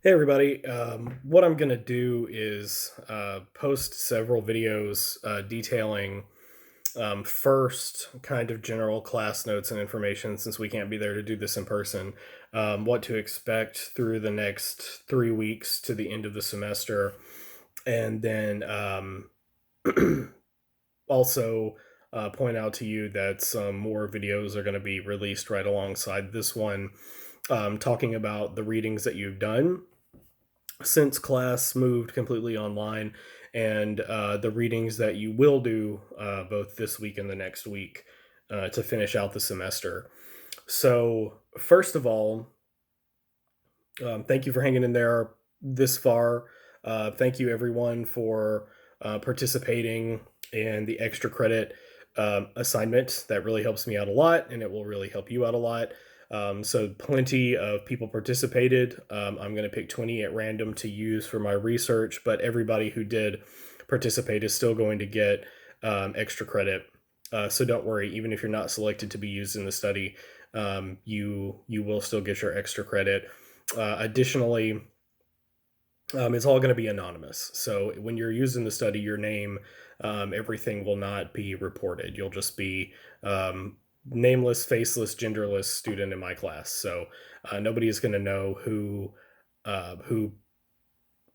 Hey everybody, what I'm going to do is post several videos detailing first kind of general class notes and information since we can't be there to do this in person, what to expect through the next 3 weeks to the end of the semester, and then also point out to you that some more videos are going to be released right alongside this one, talking about the readings that you've done since class moved completely online and the readings that you will do both this week and the next week to finish out the semester. So, first of all, thank you for hanging in there this far. Thank you, everyone, for participating in the extra credit assignment. That really helps me out a lot, and it will really help you out a lot. So, plenty of people participated. I'm going to pick 20 at random to use for my research, but everybody who did participate is still going to get extra credit. So, don't worry, even if you're not selected to be used in the study, you will still get your extra credit. Additionally, it's all going to be anonymous. So when you're using the study, your name, everything will not be reported. You'll just be nameless, faceless, genderless student in my class. So nobody is going to know who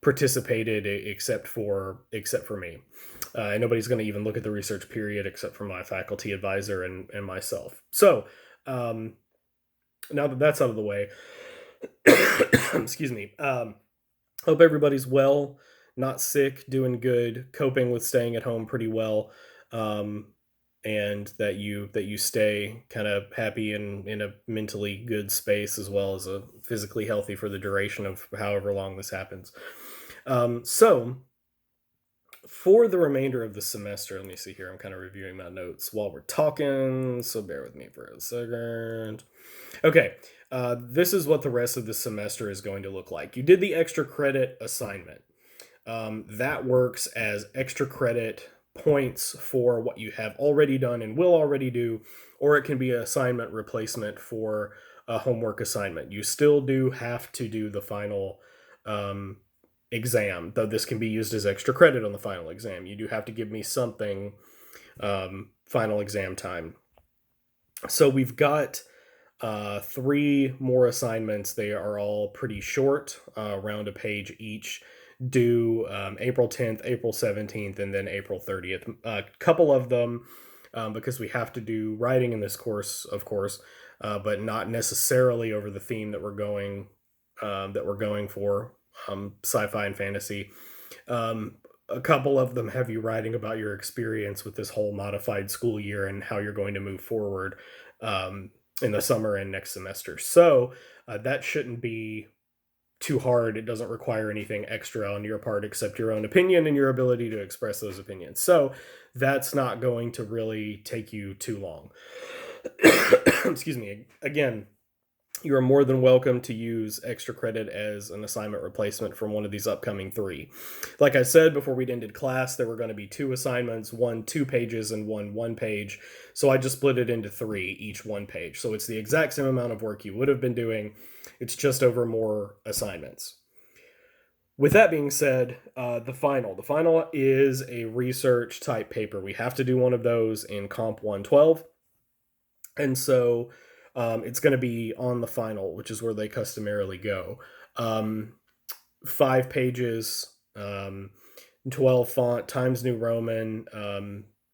participated except for me. And nobody's going to even look at the research period except for my faculty advisor and myself. So now that that's out of the way, excuse me. Hope everybody's well, not sick, doing good, coping with staying at home pretty well, um, and that you stay kind of happy and in a mentally good space as well as a physically healthy for the duration of however long this happens. So for the remainder of the semester, let me see here. I'm kind of reviewing my notes while we're talking, so bear with me for a second. Okay, this is what the rest of the semester is going to look like. You did the extra credit assignment. That works as extra credit points for what you have already done and will already do, or it can be an assignment replacement for a homework assignment. You still do have to do the final um, exam, though this can be used as extra credit on the final exam. You do have to give me something final exam time. So we've got three more assignments. They are all pretty short, around a page each, due April 10th, April 17th, and then April 30th. A couple of them, because we have to do writing in this course, of course, but not necessarily over the theme that we're going for, sci-fi and fantasy. A couple of them have you writing about your experience with this whole modified school year and how you're going to move forward in the summer and next semester. So that shouldn't be too hard. It doesn't require anything extra on your part except your own opinion and your ability to express those opinions. So that's not going to really take you too long. Excuse me. Again, you are more than welcome to use extra credit as an assignment replacement from one of these upcoming three. Like I said before we ended class, there were going to be two assignments, one 2 pages and one page. So I just split it into three, each 1 page. So it's the exact same amount of work you would have been doing. It's just over more assignments. With that being said, the final is a research type paper. We have to do one of those in Comp 112. And so it's going to be on the final, which is where they customarily go. 5 pages, 12 font, Times New Roman,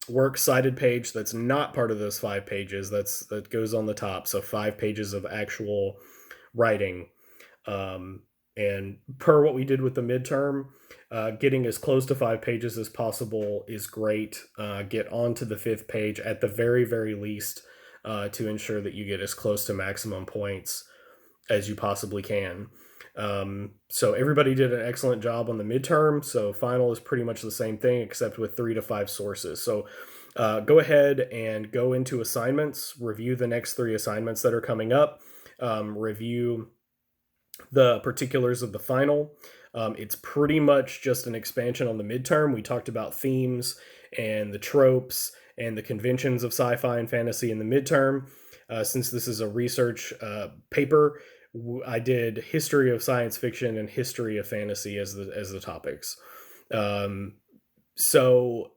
works cited page that's not part of those 5 pages. That goes on the top. So 5 pages of actual writing. And per what we did with the midterm, getting as close to 5 pages as possible is great. Get onto the fifth page at the very, very least, to ensure that you get as close to maximum points as you possibly can. So everybody did an excellent job on the midterm. So final is pretty much the same thing, except with 3 to 5 sources. So go ahead and go into assignments, review the next three assignments that are coming up, review the particulars of the final. It's pretty much just an expansion on the midterm. We talked about themes and the tropes and the conventions of sci fi and fantasy in the midterm. Since this is a research paper, I did history of science fiction and history of fantasy as the topics. Um, so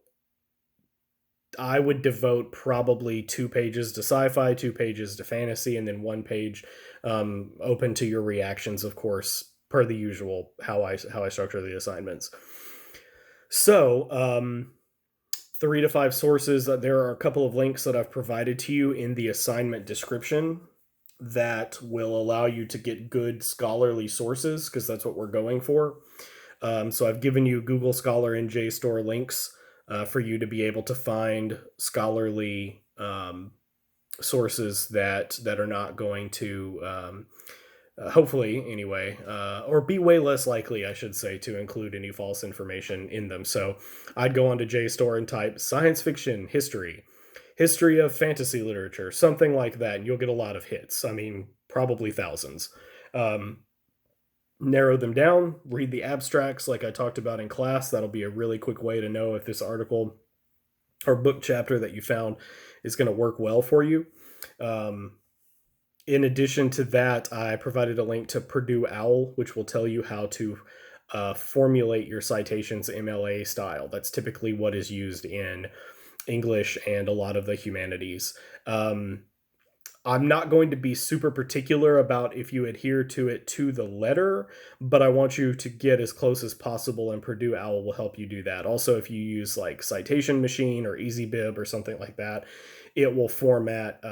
I would devote probably 2 pages to sci-fi, 2 pages to fantasy, and then 1 page open to your reactions, of course, per the usual how I structure the assignments. So 3 to 5 sources. There are a couple of links that I've provided to you in the assignment description that will allow you to get good scholarly sources, because that's what we're going for. So I've given you Google Scholar and JSTOR links for you to be able to find scholarly sources that are not going to hopefully anyway, or be way less likely, I should say, to include any false information in them. So I'd go onto JSTOR and type science fiction history, history of fantasy literature, something like that, and you'll get a lot of hits. I mean, probably thousands. Um, Narrow them down, read the abstracts like I talked about in class. That'll be a really quick way to know if this article or book chapter that you found is going to work well for you. Um, in addition to that, I provided a link to Purdue OWL, which will tell you how to formulate your citations MLA style. That's typically what is used in English and a lot of the humanities. I'm not going to be super particular about if you adhere to it to the letter, but I want you to get as close as possible, and Purdue OWL will help you do that. Also, if you use like Citation Machine or EasyBib or something like that, it will format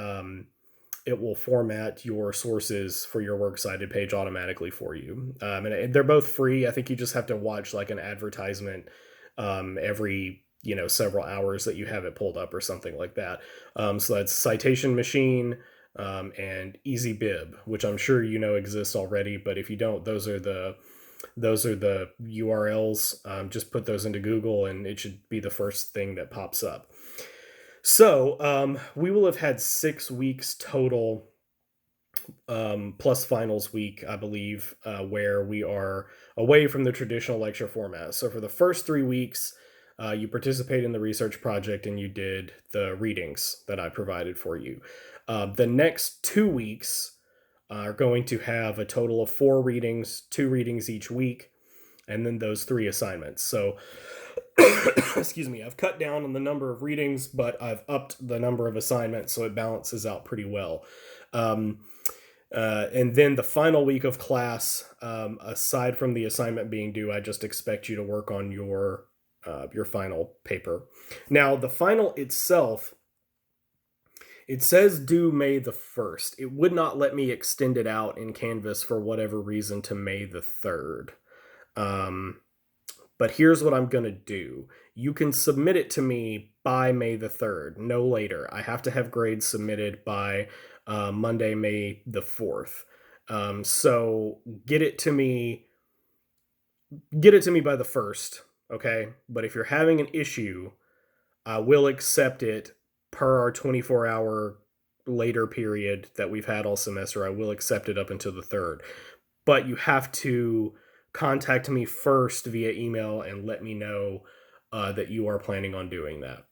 your sources for your works cited page automatically for you. And they're both free. I think you just have to watch like an advertisement every several hours that you have it pulled up or something like that. So that's Citation Machine and EasyBib, which I'm sure you know exists already, but if you don't, those are the URLs. Just put those into Google and it should be the first thing that pops up. So we will have had 6 weeks total, plus finals week, I believe, where we are away from the traditional lecture format. So for the first 3 weeks, you participate in the research project and you did the readings that I provided for you. The next 2 weeks are going to have a total of 4 readings, 2 readings each week, and then those 3 assignments. So, excuse me, I've cut down on the number of readings, but I've upped the number of assignments, so it balances out pretty well. And then the final week of class, aside from the assignment being due, I just expect you to work on your final paper. Now, the final itself, it says due May the 1st. It would not let me extend it out in Canvas for whatever reason to May the 3rd. But here's what I'm going to do. You can submit it to me by May the 3rd, no later. I have to have grades submitted by Monday, May the 4th. So get it to me by the 1st, okay? But if you're having an issue, I will accept it per our 24-hour later period that we've had all semester. I will accept it up until the 3rd. But you have to contact me first via email and let me know that you are planning on doing that.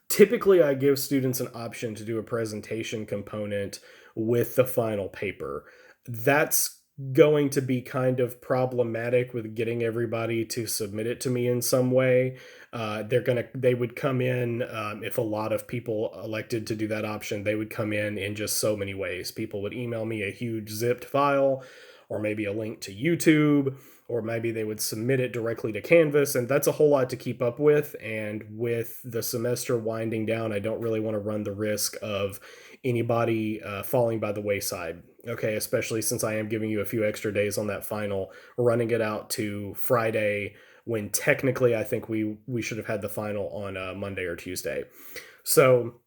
Typically, I give students an option to do a presentation component with the final paper. That's going to be kind of problematic with getting everybody to submit it to me in some way. They would come in, if a lot of people elected to do that option, they would come in just so many ways. People would email me a huge zipped file, or maybe a link to YouTube, or maybe they would submit it directly to Canvas, and that's a whole lot to keep up with. And with the semester winding down, I don't really want to run the risk of anybody falling by the wayside, okay, especially since I am giving you a few extra days on that final, running it out to Friday, when technically I think we should have had the final on Monday or Tuesday. So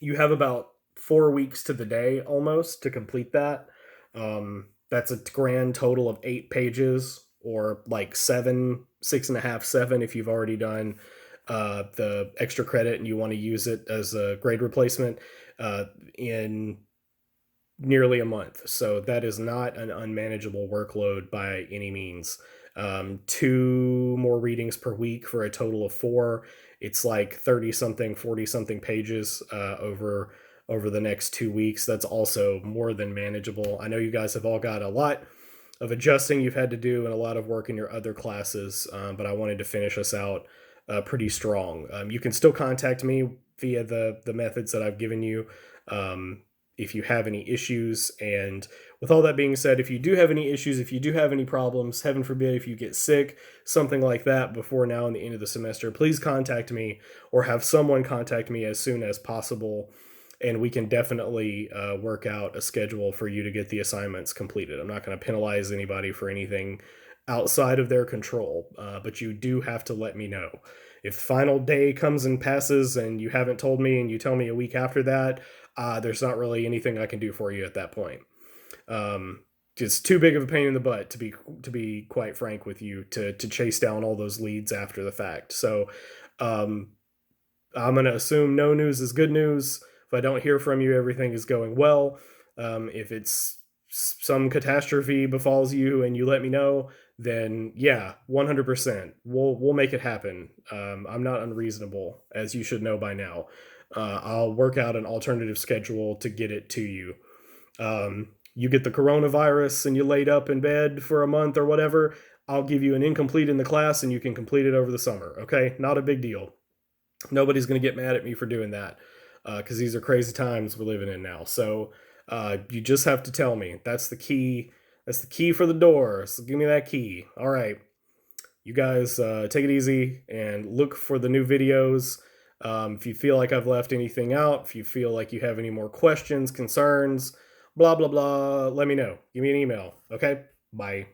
you have about 4 weeks to the day almost to complete that. That's a grand total of 8 pages, or like 7, 6.5, 7 if you've already done the extra credit and you want to use it as a grade replacement in nearly a month. So that is not an unmanageable workload by any means. 2 more readings per week for a total of 4. It's like 30 something, 40 something pages over over the next 2 weeks. That's also more than manageable. I know you guys have all got a lot of adjusting you've had to do and a lot of work in your other classes, but I wanted to finish us out pretty strong. You can still contact me via the methods that I've given you. Um, if you have any issues. And with all that being said, if you do have any issues, if you do have any problems, heaven forbid, if you get sick, something like that before now and the end of the semester, please contact me or have someone contact me as soon as possible. And we can definitely work out a schedule for you to get the assignments completed. I'm not going to penalize anybody for anything outside of their control, but you do have to let me know. If the final day comes and passes and you haven't told me and you tell me a week after that, there's not really anything I can do for you at that point. Just too big of a pain in the butt to be quite frank with you to chase down all those leads after the fact. So um, I'm gonna assume no news is good news. If I don't hear from you, everything is going well. If it's some catastrophe befalls you and you let me know, then yeah, 100%, we'll make it happen. I'm not unreasonable, as you should know by now. I'll work out an alternative schedule to get it to you. You get the coronavirus and you laid up in bed for a month or whatever, I'll give you an incomplete in the class and you can complete it over the summer. Okay, not a big deal. Nobody's going to get mad at me for doing that because these are crazy times we're living in now. So you just have to tell me. That's the key. That's the key for the door. So give me that key. All right. You guys take it easy and look for the new videos. If you feel like I've left anything out, if you feel like you have any more questions, concerns, blah, blah, blah, let me know. Give me an email. Okay? Bye.